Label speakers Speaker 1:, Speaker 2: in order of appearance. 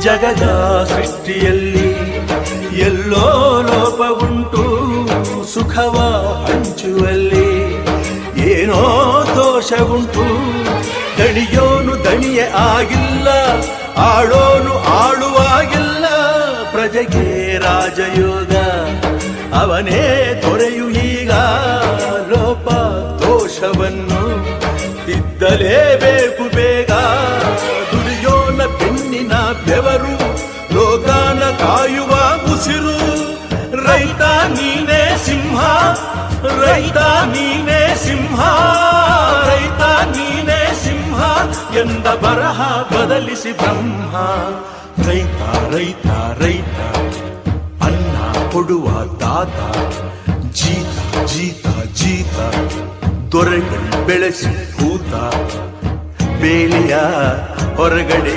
Speaker 1: ಜಗದ ಸೃಷ್ಟಿಯಲ್ಲಿ ಎಲ್ಲೋ ಲೋಪವುಂಟು, ಸುಖವ ಹಂಚುವಲ್ಲಿ ಏನೋ ದೋಷವುಂಟು. ದಣಿಯೋನು ದಣಿಯೇ ಆಗಿಲ್ಲ, ಆಳೋನು ಆಳುವಾಗಿಲ್ಲ. ಪ್ರಜೆಗೆ ರಾಜಯೋಗ ಅವನೇ ದೊರೆಯು ಈಗ. ಲೋಪ ದೋಷವನ್ನು ತಿದ್ದಲೇಬೇಕು ಬೇಗ. ದುಡಿಯೋನ ಬೆನ್ನಿನ ಬೆವರು, ಲೋಕಾನ ಕಾಯುವ ಉಸಿರು. ರೈತ ನೀನೇ ಸಿಂಹ, ರೈತ ನೀನೇ ಸಿಂಹ, ರೈತ ನೀನೇ ಸಿಂಹ ಎಂದ ಬರಹ ಬದಲಿಸಿ ಬ್ರಹ್ಮ. ರೈತ ರೈತ ರೈತ ಅನ್ನ ಕೊಡುವ ದಾತ. ಜೀತ ಜೀತ ಜೀತ ದೊರೆಗಳು ಬೆಳೆಸಿ ಭೂತ. ಬೇಲಿಯ ಹೊರಗಡೆ